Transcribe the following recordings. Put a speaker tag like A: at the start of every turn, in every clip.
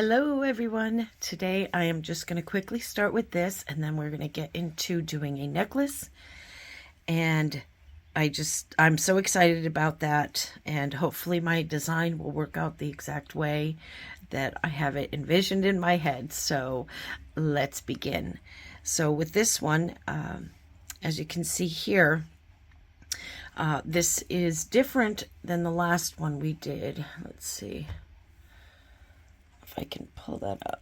A: Hello everyone. Today I am just going to quickly start with this, and then we're going to get into doing a necklace. And I'm so excited about that, and hopefully my design will work out the exact way that I have it envisioned in my head. So let's begin. So with this one, as you can see here, this is different than the last one we did. Let's see if I can pull that up.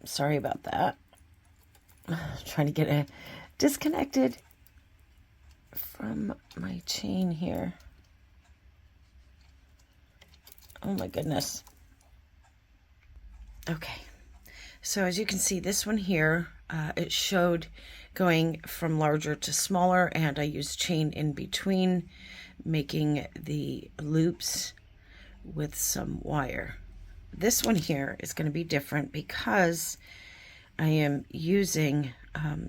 A: Sorry about that. Trying to get it disconnected from my chain here. Oh my goodness. Okay, so as you can see, this one here, it showed going from larger to smaller, and I used chain in between, making the loops with some wire. This one here is going to be different because I am using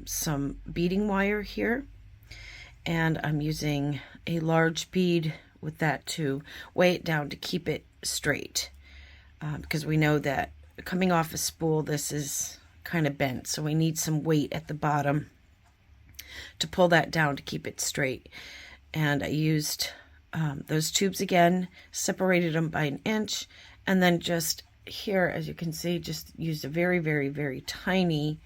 A: some beading wire here, and I'm using a large bead with that to weigh it down to keep it straight, because we know that coming off a spool, this is kind of bent, so we need some weight at the bottom to pull that down to keep it straight. And I used those tubes again, separated them by 1 inch, and then just here, as you can see, just used a very, very, very tiny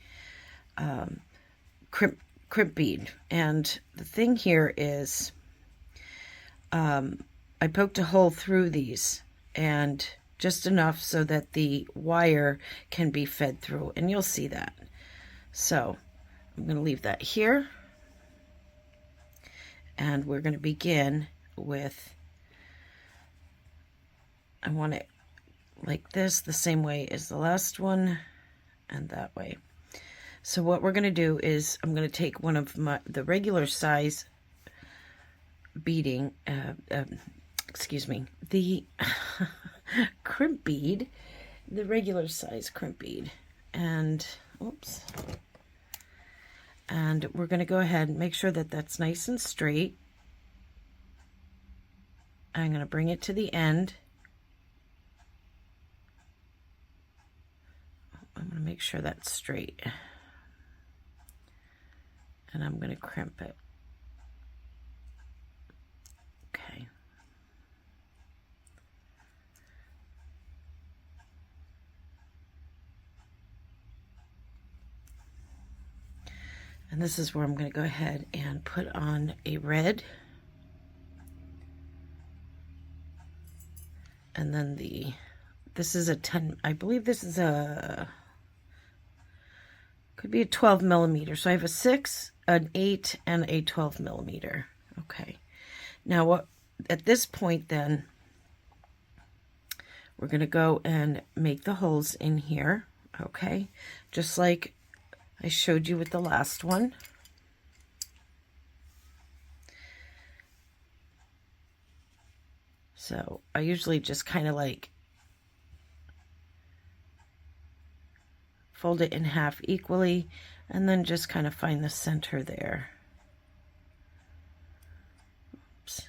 A: crimp bead. And the thing here is I poked a hole through these, and just enough so that the wire can be fed through, and you'll see that. So I'm going to leave that here, and we're going to begin with, I want it like this, the same way as the last one, and that way. So what we're going to do is I'm going to take one of the regular size beading, the crimp bead, the regular size crimp bead, and oops, and we're going to go ahead and make sure that that's nice and straight. I'm going to bring it to the end. I'm going to make sure that's straight, and I'm going to crimp it. Okay. And this is where I'm going to go ahead and put on a red. And then this is a 10, I believe this is could be a 12 millimeter. So I have a 6, an 8, and a 12 millimeter. Okay. Now at this point then, we're going to go and make the holes in here. Okay. Just like I showed you with the last one. So I usually just kind of like fold it in half equally, and then just kind of find the center there. Oops.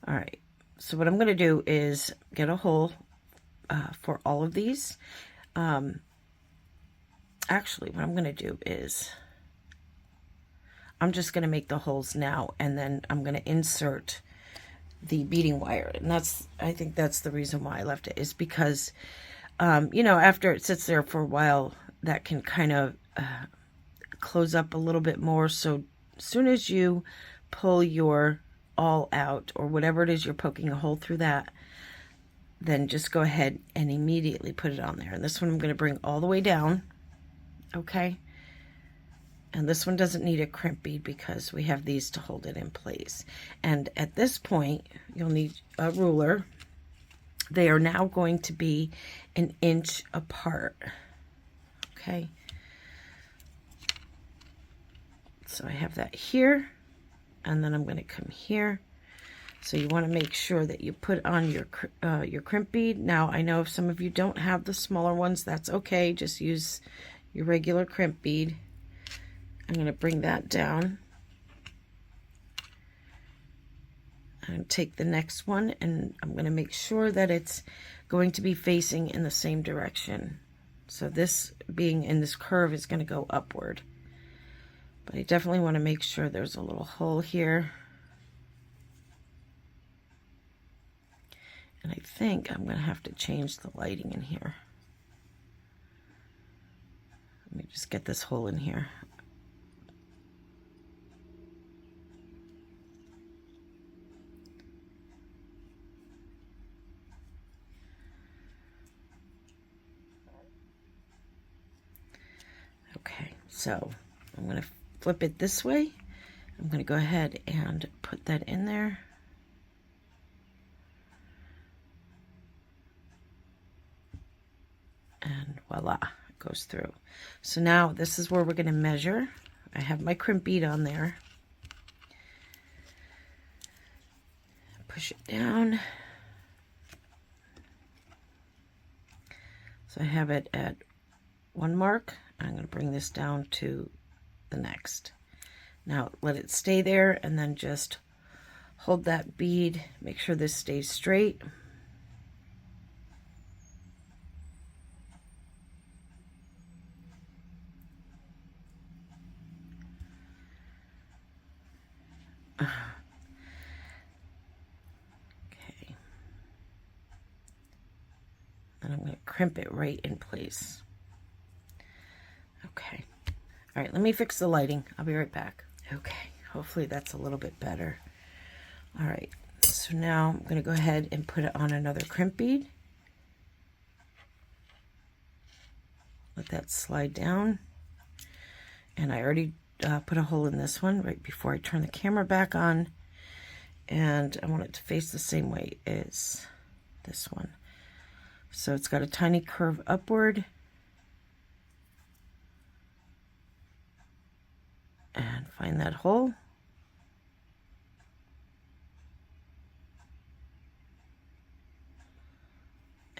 A: All right, so what I'm going to do is get a hole for all of these. Actually, what I'm going to do is I'm just going to make the holes now, and then I'm going to insert the beading wire. And I think that's the reason why I left it, is because, you know, after it sits there for a while, that can kind of close up a little bit more. So as soon as you pull your awl out, or whatever it is you're poking a hole through that, then just go ahead and immediately put it on there. And this one I'm going to bring all the way down. Okay. And this one doesn't need a crimp bead because we have these to hold it in place. And at this point, you'll need a ruler. They are now going to be 1 inch apart. Okay. So I have that here, and then I'm going to come here. So you want to make sure that you put on your crimp bead. Now, I know if some of you don't have the smaller ones, that's okay. Just use your regular crimp bead. I'm going to bring that down. And take the next one, and I'm going to make sure that it's going to be facing in the same direction. So this being in this curve is going to go upward. But I definitely want to make sure there's a little hole here. And I think I'm going to have to change the lighting in here. Let me just get this hole in here. Okay, so I'm going to flip it this way. I'm going to go ahead and put that in there. And voila, it goes through. So now this is where we're going to measure. I have my crimp bead on there. Push it down. So I have it at 1 mark. I'm going to bring this down to the next. Now let it stay there, and then just hold that bead. Make sure this stays straight. Okay. And I'm going to crimp it right in place. Okay. All right, let me fix the lighting. I'll be right back. Okay, hopefully that's a little bit better. All right, so now I'm going to go ahead and put it on another crimp bead. Let that slide down. And I already put a hole in this one right before I turn the camera back on. And I want it to face the same way as this one. So it's got a tiny curve upward. And find that hole.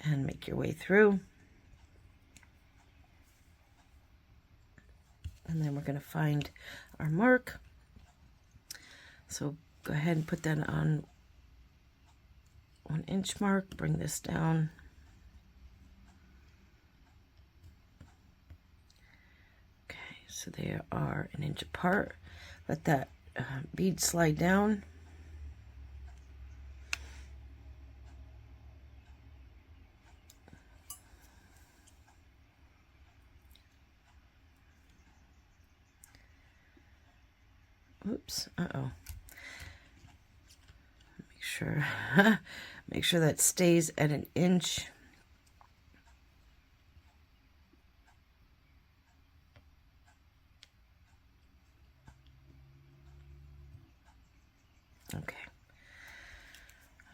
A: And make your way through. And then we're going to find our mark. So go ahead and put that on 1 inch mark. Bring this down. So they are 1 inch apart. Let that bead slide down. Oops, uh-oh. Make sure that stays at 1 inch. Okay.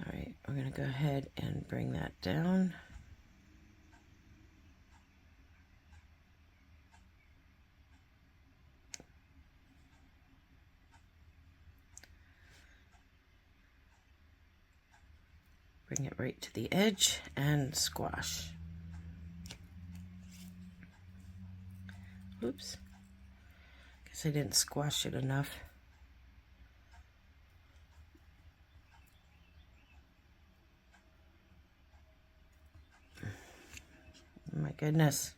A: All right, we're going to go ahead and bring that down. Bring it right to the edge and squash. Oops. Guess I didn't squash it enough. Oh my goodness.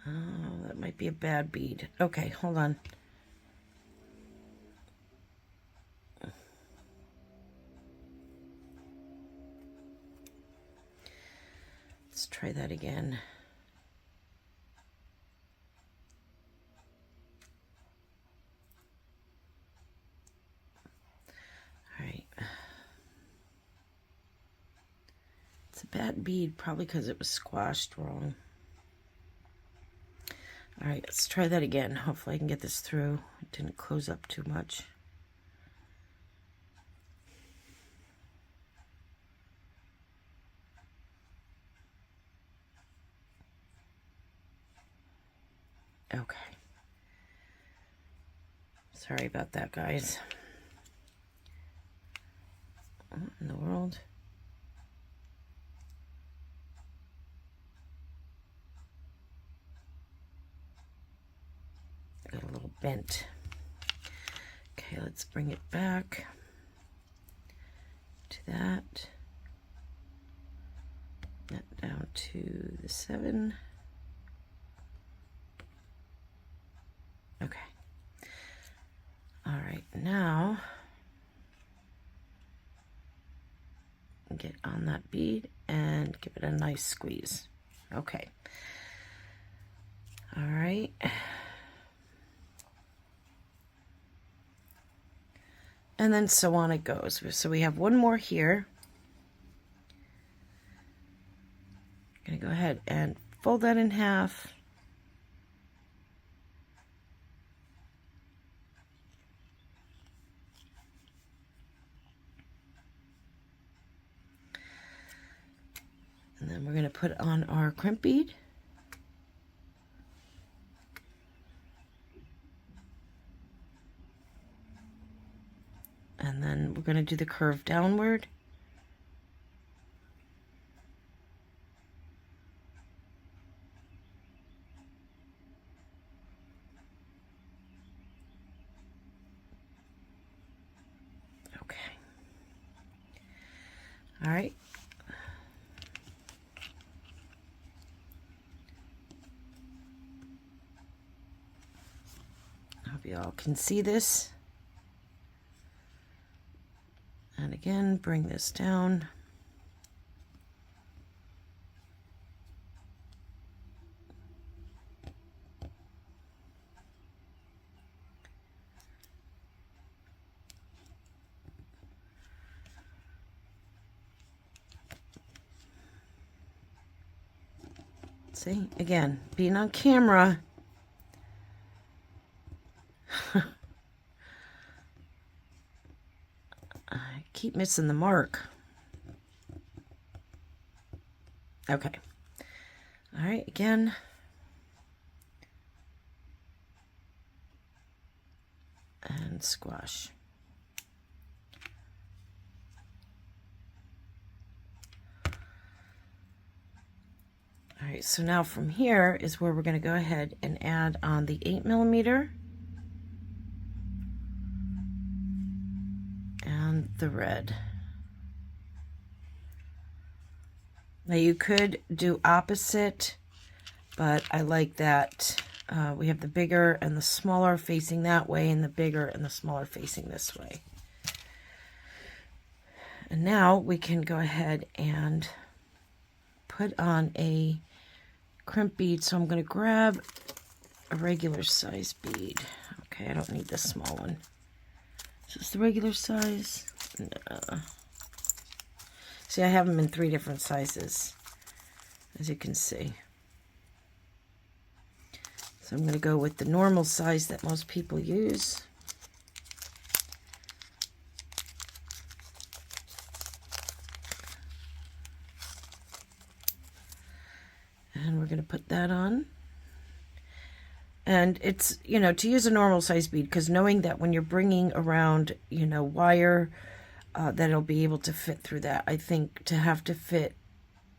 A: Oh, that might be a bad bead. Okay, hold on. Let's try that again. All right. It's a bad bead, probably because it was squashed wrong. All right, let's try that again. Hopefully I can get this through. It didn't close up too much. Okay. Sorry about that, guys. What in the world? Got a little bent. Okay, let's bring it back to that. That down to the 7. Okay. All right, now get on that bead and give it a nice squeeze. Okay. All right. And then so on it goes. So we have one more here. I'm going to go ahead and fold that in half. And then we're going to put on our crimp bead. And then we're going to do the curve downward. Okay. All right. I hope you all can see this. And again, bring this down. See, again, being on camera, I keep missing the mark. Okay. All right, again. And squash. All right, so now from here is where we're going to go ahead and add on the 8mm and the red. Now you could do opposite, but I like that we have the bigger and the smaller facing that way, and the bigger and the smaller facing this way. And now we can go ahead and put on a crimp bead. So I'm going to grab a regular size bead. Okay, I don't need this small one. Is this the regular size? No. See, I have them in 3 different sizes, as you can see. So I'm going to go with the normal size that most people use. And we're going to put that on. And it's, you know, to use a normal size bead, because knowing that when you're bringing around, you know, wire, that it'll be able to fit through that. I think to have to fit,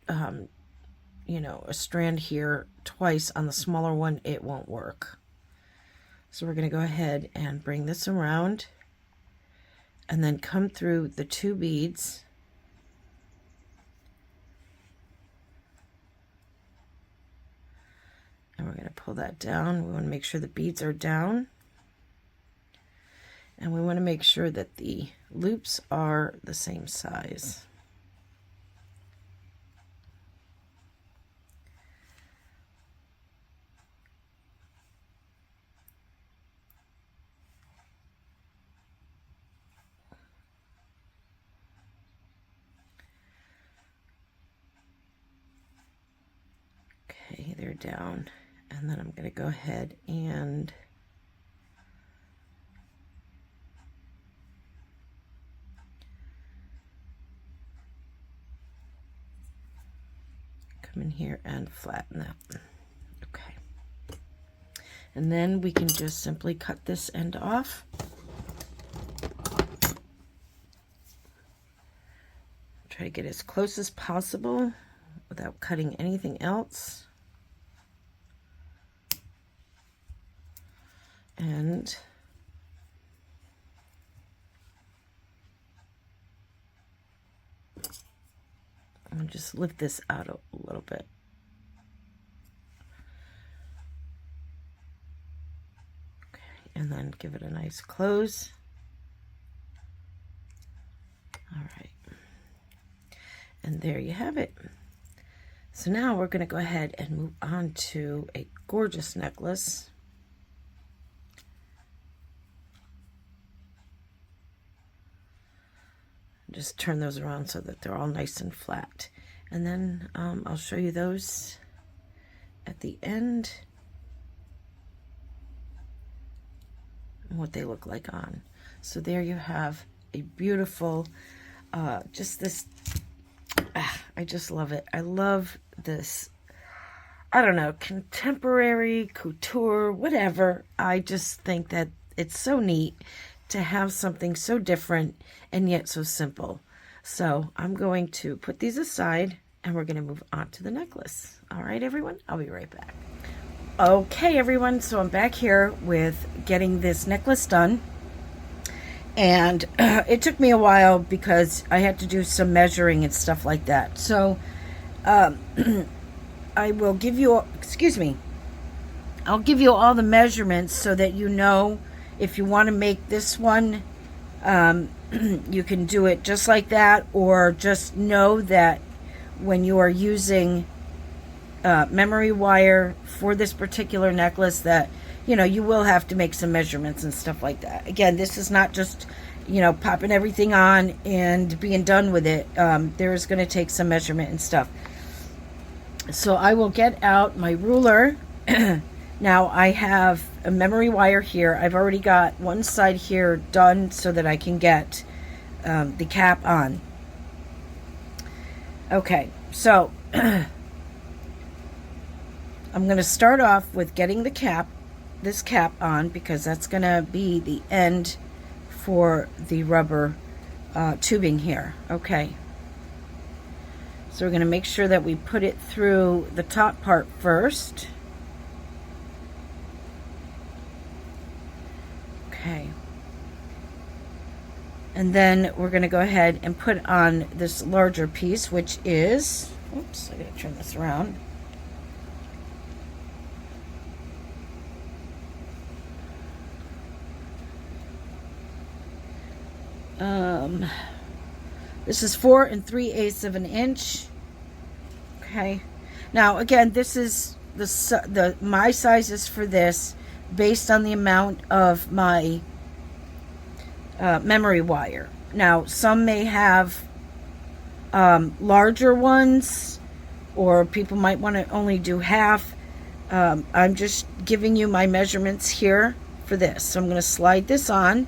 A: you know, a strand here twice on the smaller one, it won't work. So we're going to go ahead and bring this around and then come through the 2 beads. And we're going to pull that down. We want to make sure the beads are down. And we want to make sure that the loops are the same size. Okay, they're down. And then I'm going to go ahead and come in here and flatten that. Okay. And then we can just simply cut this end off. Try to get as close as possible without cutting anything else. And I'll just lift this out a little bit. Okay, and then give it a nice close. All right. And there you have it. So now we're going to go ahead and move on to a gorgeous necklace. Just turn those around so that they're all nice and flat. And then I'll show you those at the end and what they look like on. So there you have a beautiful, just this, I just love it. I love this, I don't know, contemporary, couture, whatever. I just think that it's so neat to have something so different and yet so simple. So I'm going to put these aside and we're going to move on to the necklace. All right, everyone, I'll be right back. Okay, everyone, so I'm back here with getting this necklace done. And it took me a while because I had to do some measuring and stuff like that. So I will give you, I'll give you all the measurements so that you know if you want to make this one, you can do it just like that, or just know that when you are using memory wire for this particular necklace that, you know, you will have to make some measurements and stuff like that. Again, this is not just, you know, popping everything on and being done with it. There is going to take some measurement and stuff. So I will get out my ruler. Now I have a memory wire here. I've already got one side here done so that I can get the cap on. Okay, so I'm going to start off with getting the cap, this cap on, because that's going to be the end for the rubber tubing here. Okay, so we're going to make sure that we put it through the top part first. Okay, and then we're going to go ahead and put on this larger piece, which is, oops, I got to turn this around. This is 4 3/8 of an inch. Okay, now again, this is my sizes for this based on the amount of my memory wire. Now some may have larger ones, or people might want to only do half. I'm just giving you my measurements here for this. So I'm going to slide this on.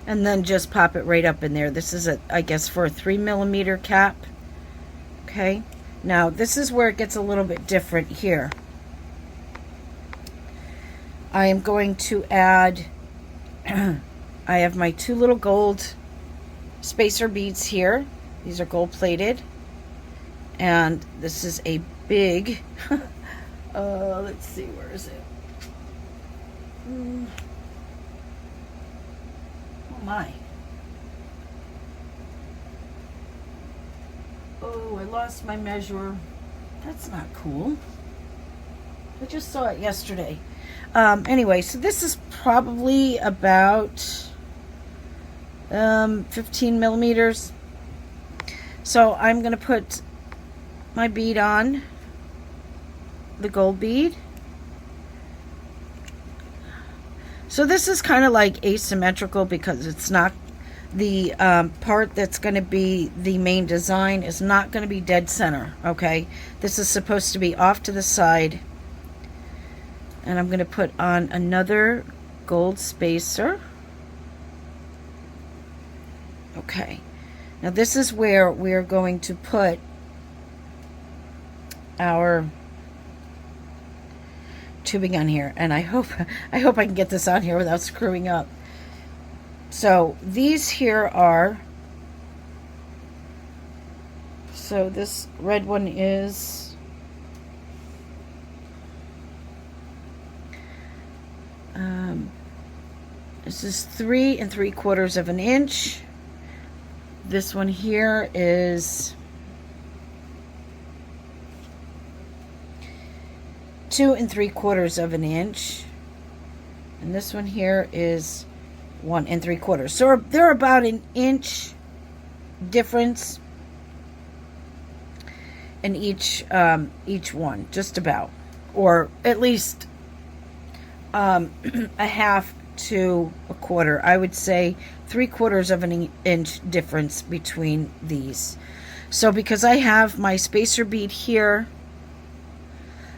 A: And then just pop it right up in there. This is, I guess, for a 3mm cap. Okay. Now, this is where it gets a little bit different here. I am going to add, I have my 2 little gold spacer beads here. These are gold plated. And this is a big, let's see, where is it? My. Oh, I lost my measure. That's not cool. I just saw it yesterday. Anyway, so this is probably about 15 millimeters. So I'm going to put my bead on, the gold bead. So this is kind of like asymmetrical because it's not the part that's going to be the main design is not going to be dead center. Okay, this is supposed to be off to the side, and I'm going to put on another gold spacer. Okay, Now this is where we're going to put our tubing on here, and I hope I can get this on here without screwing up. So these here are, so this red one is this is 3 3/4 of an inch. This one here is 2 3/4 of an inch, and this one here is 1 3/4. So they're about an inch difference in each one, just about, or at least a half to a quarter. I would say 3/4 of an inch difference between these. So because I have my spacer bead here,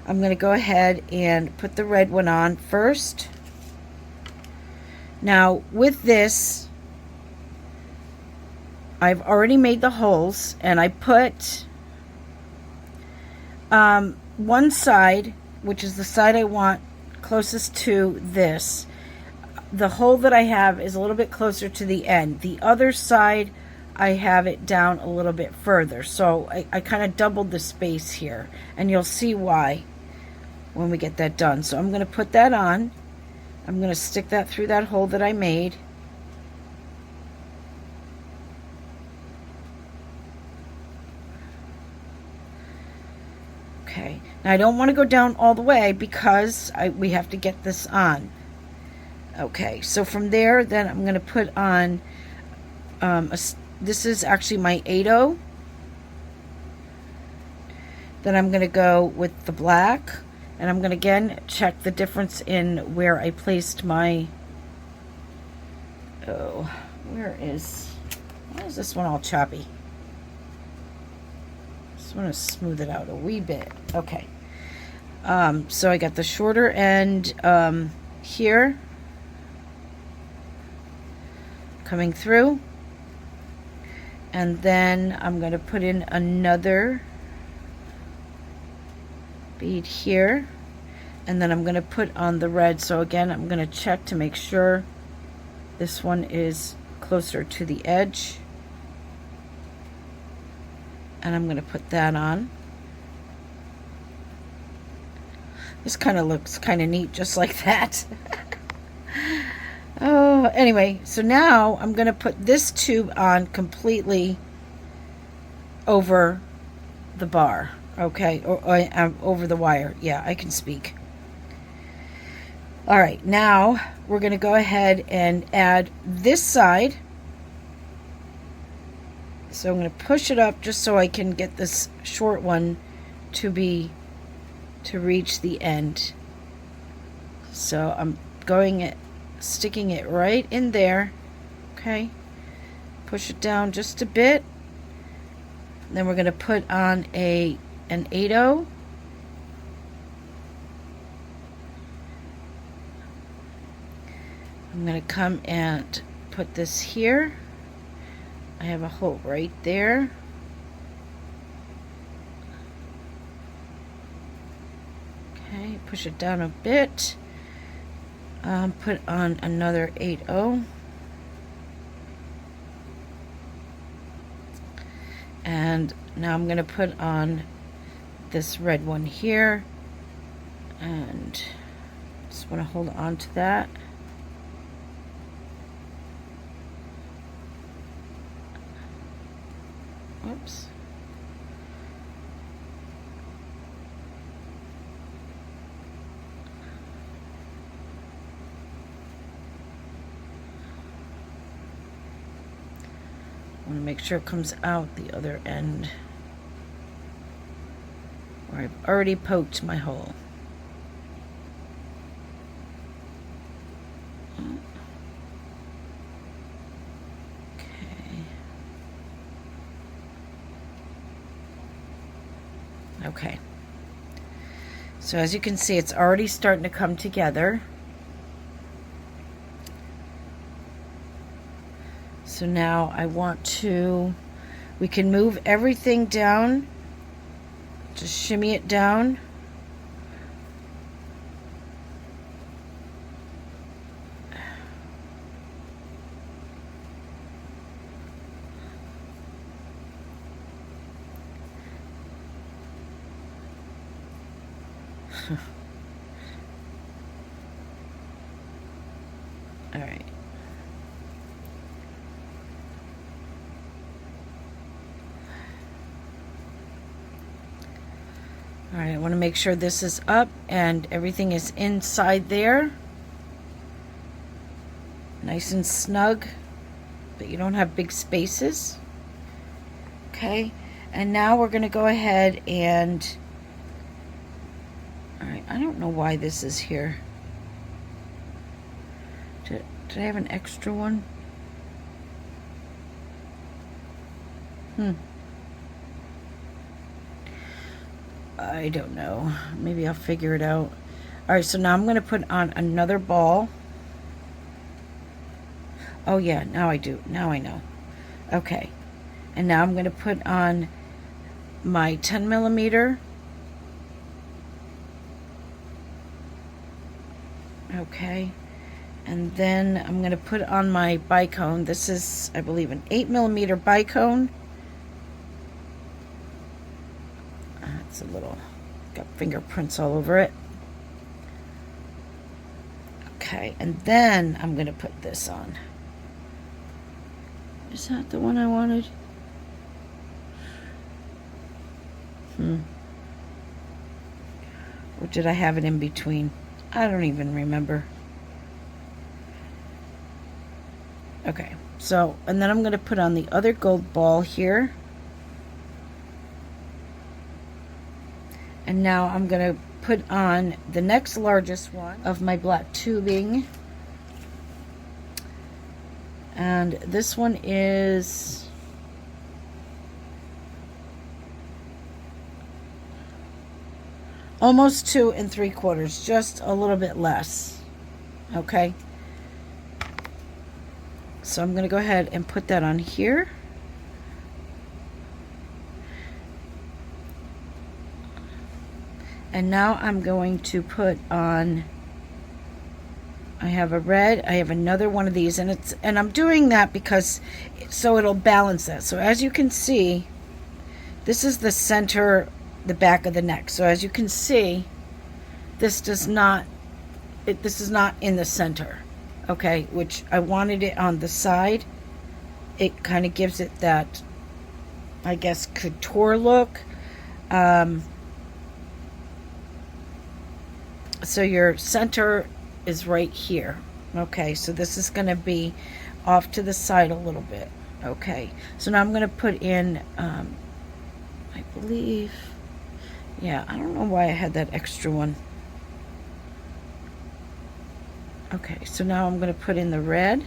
A: I'm going to go ahead and put the red one on first. Now with this, I've already made the holes, and I put one side, which is the side I want closest to this. The hole that I have is a little bit closer to the end. The other side, I have it down a little bit further. So I kind of doubled the space here, and you'll see why when we get that done. So I'm going to put that on. I'm going to stick that through that hole that I made. Okay, now I don't want to go down all the way because we have to get this on. Okay, so from there, then I'm going to put on, this is actually my 8/0. Then I'm going to go with the black, and I'm going to again check the difference in where I placed my, why is this one all choppy? Just want to smooth it out a wee bit. Okay, so I got the shorter end here, coming through, and then I'm going to put in another bead here, and then I'm going to put on the red. So again, I'm going to check to make sure this one is closer to the edge, and I'm going to put that on. This kind of looks kind of neat just like that. Oh, anyway, so now I'm going to put this tube on completely over the bar, okay, or over the wire. Yeah, I can speak. All right, now we're going to go ahead and add this side. So I'm going to push it up just so I can get this short one to reach the end. So I'm sticking it right in there. Okay, push it down just a bit. Then we're going to put on an 8/0. I'm going to come and put this here. I have a hole right there. Okay, push it down a bit. Put on another 8/0, and now I'm going to put on this red one here, and just want to hold on to that. Oops. I want to make sure it comes out the other end where I've already poked my hole. Okay. So as you can see, it's already starting to come together. So now I want to We can move everything down. Just shimmy it down. All right. All right, I want to make sure this is up and everything is inside there. Nice and snug, but you don't have big spaces. Okay, and now we're going to go ahead and, all right, I don't know why this is here. Did I have an extra one? I don't know. Maybe I'll figure it out. All right, so now I'm going to put on another ball. Oh yeah, now I do. Now I know. Okay. And now I'm going to put on my 10 millimeter. Okay. And then I'm going to put on my bicone. This is, I believe, an 8 millimeter bicone. It's a little, got fingerprints all over it. Okay, and then I'm going to put this on. Is that the one I wanted? Or did I have it in between? I don't even remember. Okay, so, and then I'm going to put on the other gold ball here. And now I'm going to put on the next largest one of my black tubing. And this one is almost 2 3/4, just a little bit less. Okay. So I'm going to go ahead and put that on here. And now I'm going to put on, I have a red, I have another one of these, and I'm doing that because so it'll balance that. So as you can see, this is the center, the back of the neck. So as you can see, this does not, this is not in the center. Okay, which I wanted it on the side. It kind of gives it that, I guess, couture look. So your center is right here. Okay, so this is going to be off to the side a little bit. Okay, so now I'm going to put in, I believe, yeah, I don't know why I had that extra one. Okay, so now I'm going to put in the red.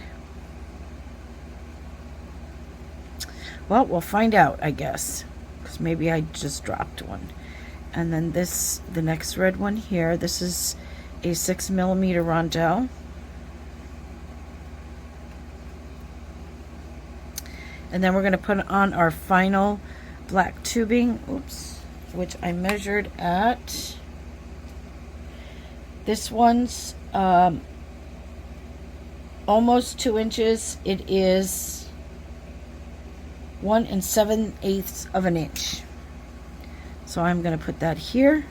A: Well, we'll find out, I guess, because maybe I just dropped one. And then this, the next red one here, this is a 6 millimeter rondelle. And then we're going to put on our final black tubing, oops, which I measured at, this one's almost 2 inches. It is 1 7/8 of an inch. So I'm going to put that here.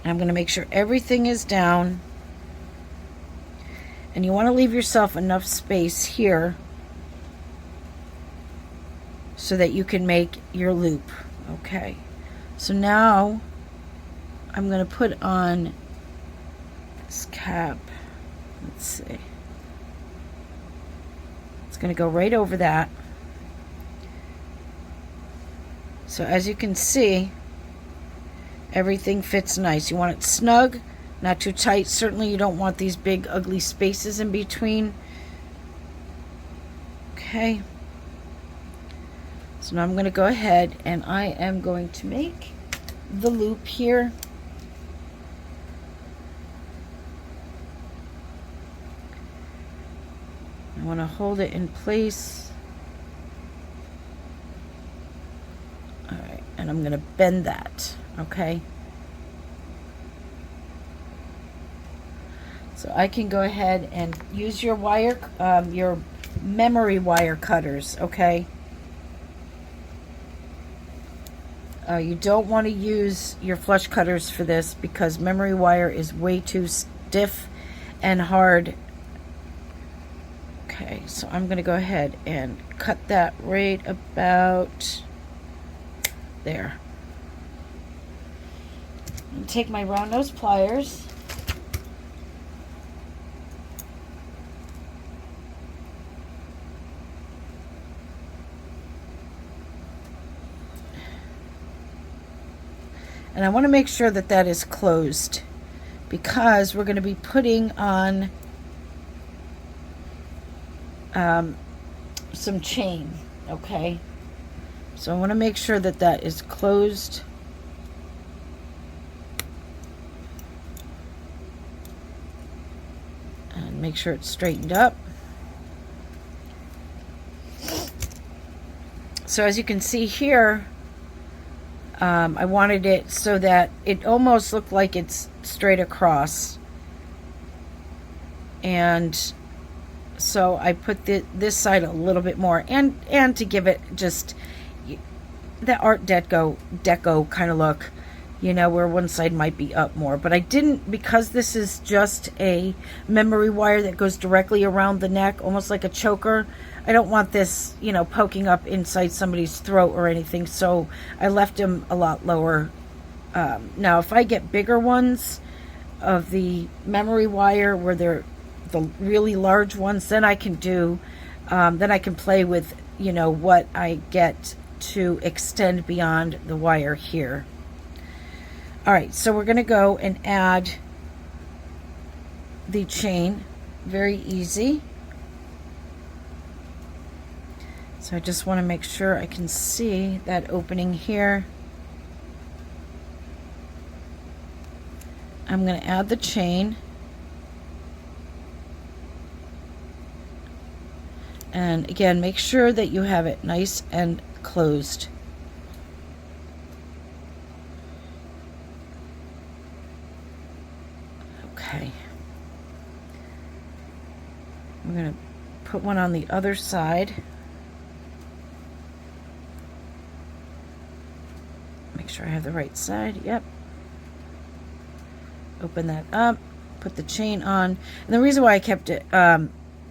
A: And I'm going to make sure everything is down. And you want to leave yourself enough space here so that you can make your loop. Okay. So now I'm going to put on this cap. Let's see. Going to go right over that. So as you can see, everything fits nice. You want it snug, not too tight. Certainly you don't want these big ugly spaces in between. Okay, so now I'm going to go ahead and I am going to make the loop here. I want to hold it in place. All right, and I'm going to bend that, okay? So I can go ahead and use your wire, your memory wire cutters, okay? You don't want to use your flush cutters for this because memory wire is way too stiff and hard. Okay, so I'm going to go ahead and cut that right about there. And take my round nose pliers. And I want to make sure that that is closed because we're going to be putting on some chain, okay? So I want to make sure that that is closed. And make sure it's straightened up. So as you can see here, I wanted it so that it almost looked like it's straight across. And so I put this side a little bit more, and to give it just the Art Deco kind of look, you know, where one side might be up more. But I didn't, because this is just a memory wire that goes directly around the neck, almost like a choker. I don't want this, you know, poking up inside somebody's throat or anything, so I left them a lot lower. Now, if I get bigger ones of the memory wire, where they're the really large ones, then I can do, then I can play with, you know, what I get to extend beyond the wire here. All right, so we're going to go and add the chain. Very easy. So I just want to make sure I can see that opening here. I'm going to add the chain. And again, make sure that you have it nice and closed. Okay. I'm going to put one on the other side. Make sure I have the right side. Yep. Open that up, put the chain on. And the reason why I kept it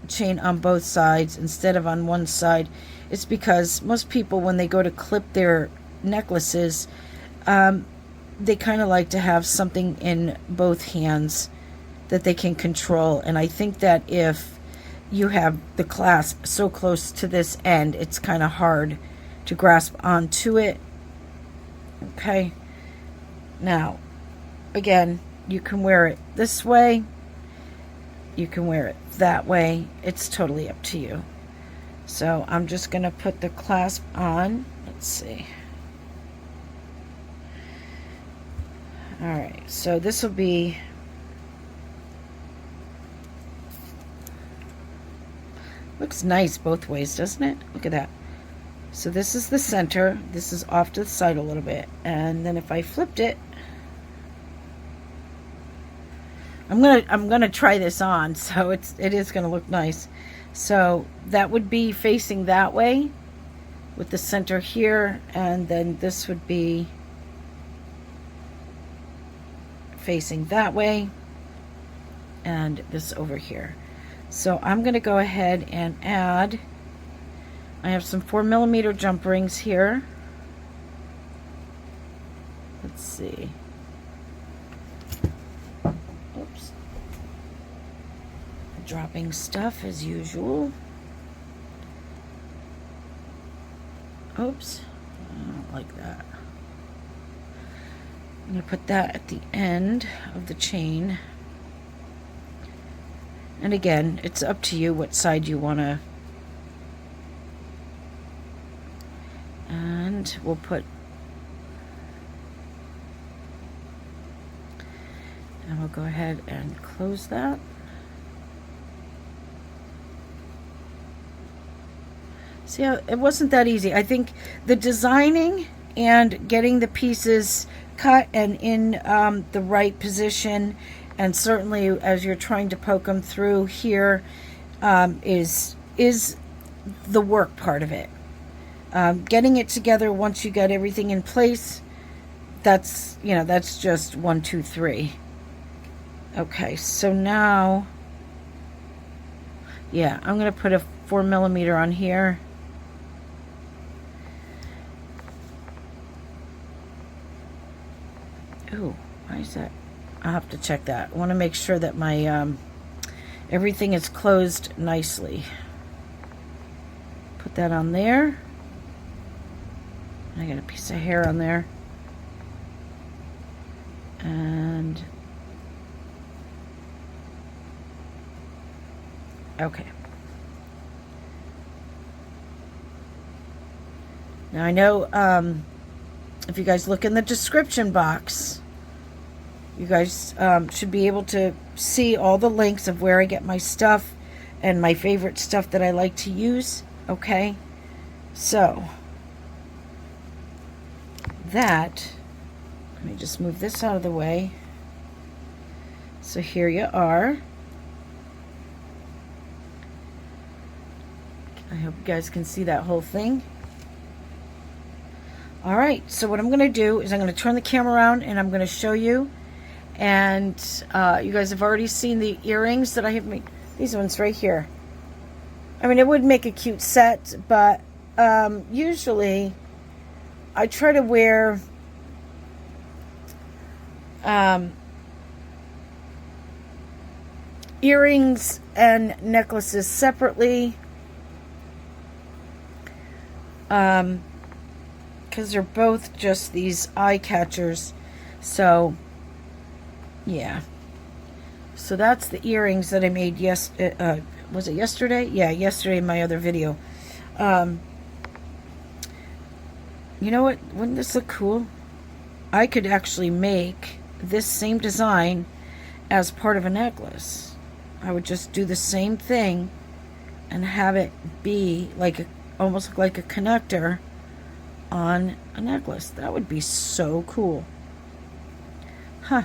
A: chain on both sides instead of on one side is because most people, when they go to clip their necklaces, they kind of like to have something in both hands that they can control. And I think that if you have the clasp so close to this end, it's kind of hard to grasp onto it. Okay, now again, you can wear it this way, you can wear it that way, it's totally up to you. So I'm just going to put the clasp on. Let's see. All right, so this will be, looks nice both ways, doesn't it? Look at that. So this is the center, this is off to the side a little bit, and then if I flipped it, I'm gonna try this on, so it is gonna look nice. So that would be facing that way with the center here, and then this would be facing that way, and this over here. So I'm gonna go ahead and add, I have some 4mm jump rings here. Let's see. Oops. Dropping stuff as usual. Oops. I don't like that. I'm going to put that at the end of the chain. And again, it's up to you what side you want to. And we'll put, and we'll go ahead and close that. See, it wasn't that easy. I think the designing and getting the pieces cut and in the right position, and certainly as you're trying to poke them through here, is the work part of it. Getting it together once you got everything in place, that's, you know, that's just 1, 2, 3. Okay, so now, yeah, I'm going to put a 4mm on here. Ooh, why is that? I'll have to check that. I want to make sure that my everything is closed nicely. Put that on there. I got a piece of hair on there. And okay. Now I know if you guys look in the description box, you guys should be able to see all the links of where I get my stuff and my favorite stuff that I like to use. Okay, so that, let me just move this out of the way. So here you are. I hope you guys can see that whole thing. All right, so what I'm going to do is I'm going to turn the camera around and I'm going to show you. And you guys have already seen the earrings that I have made. These ones right here. I mean, it would make a cute set, but usually I try to wear earrings and necklaces separately. Because they're both just these eye catchers. So yeah, so that's the earrings that I made. Yes, was it yesterday? Yeah, yesterday in my other video. You know what, wouldn't this look cool? I could actually make this same design as part of a necklace. I would just do the same thing and have it be like almost look like a connector on a necklace. That would be so cool. Huh.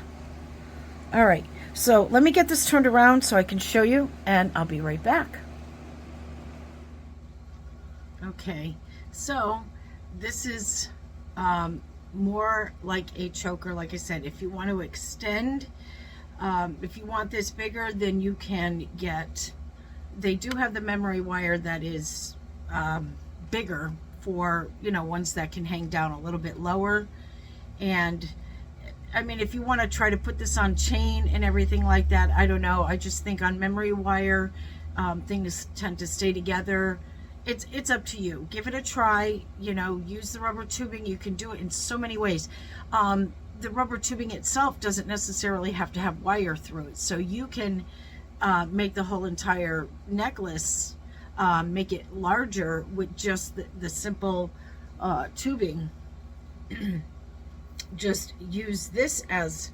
A: All right, so let me get this turned around so I can show you, and I'll be right back. Okay, so this is more like a choker. Like I said, if you want to extend, if you want this bigger, then you can get, they do have the memory wire that is bigger for, you know, ones that can hang down a little bit lower. And I mean, if you want to try to put this on chain and everything like that, I don't know. I just think on memory wire, things tend to stay together. It's up to you. Give it a try. You know, use the rubber tubing. You can do it in so many ways. The rubber tubing itself doesn't necessarily have to have wire through it. So you can make the whole entire necklace, make it larger with just the simple tubing. Just use this as,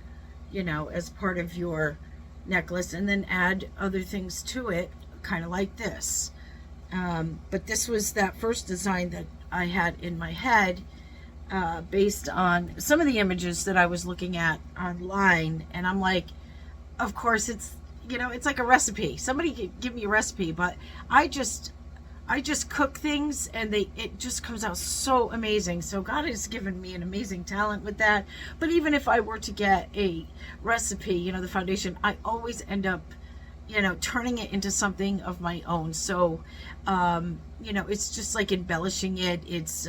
A: you know, as part of your necklace, and then add other things to it, kind of like this. But this was that first design that I had in my head, based on some of the images that I was looking at online. And I'm like, of course, it's, you know, it's like a recipe. Somebody could give me a recipe, but I just cook things and it just comes out so amazing. So God has given me an amazing talent with that. But even if I were to get a recipe, you know, the foundation, I always end up, you know, turning it into something of my own. So, you know, it's just like embellishing it. It's,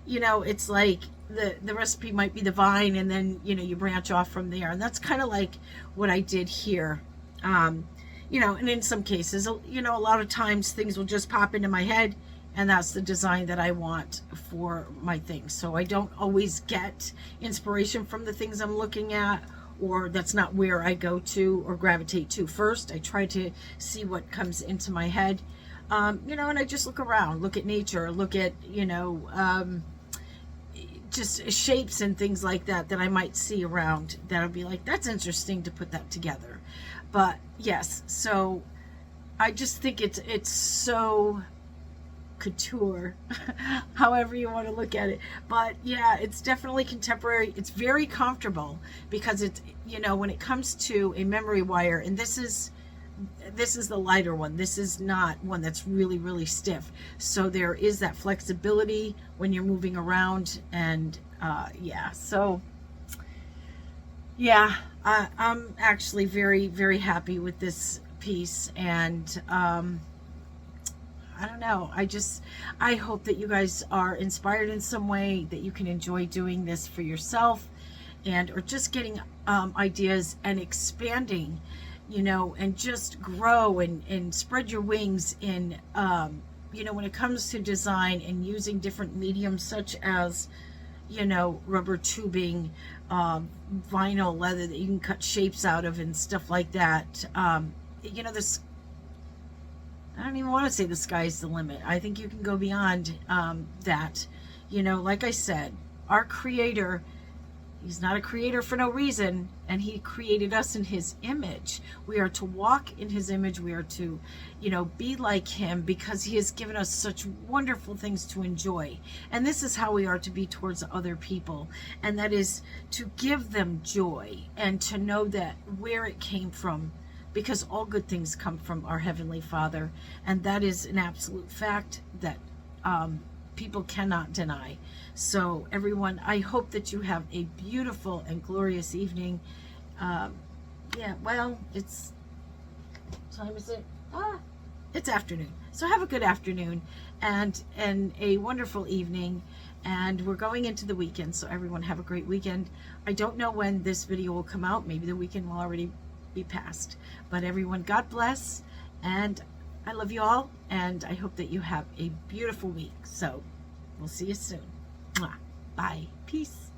A: you know, it's like the recipe might be the vine, and then, you know, you branch off from there. And that's kind of like what I did here. You know, and in some cases, you know, a lot of times things will just pop into my head, and that's the design that I want for my things. So I don't always get inspiration from the things I'm looking at, or that's not where I go to or gravitate to first. I try to see what comes into my head, you know, and I just look around, look at nature, look at, you know, just shapes and things like that that I might see around that'll be like, that's interesting to put that together. But yes, so I just think it's so
B: couture, however you want to look at it. But yeah, it's definitely contemporary. It's very comfortable because it's, you know, when it comes to a memory wire, and this is the lighter one. This is not one that's really, really stiff. So there is that flexibility when you're moving around. And yeah, so yeah, I'm actually very, very happy with this piece. And I don't know. I hope that you guys are inspired in some way, that you can enjoy doing this for yourself, and or just getting ideas and expanding, you know, and just grow and spread your wings in, you know, when it comes to design and using different mediums such as, you know, rubber tubing, vinyl leather that you can cut shapes out of and stuff like that. You know, this, I don't even want to say the sky's the limit. I think you can go beyond that. You know, like I said, our creator, he's not a creator for no reason, and he created us in his image. We are to walk in his image. We are to, you know, be like him because he has given us such wonderful things to enjoy. And this is how we are to be towards other people, and that is to give them joy and to know that where it came from, because all good things come from our Heavenly Father, and that is an absolute fact that people cannot deny. So everyone, I hope that you have a beautiful and glorious evening. Yeah, well, it's, what time is it? It's afternoon. So have a good afternoon and a wonderful evening. And we're going into the weekend, so everyone have a great weekend. I don't know when this video will come out. Maybe the weekend will already be passed. But everyone, God bless, and I love you all, and I hope that you have a beautiful week. So we'll see you soon. Mwah. Bye. Peace.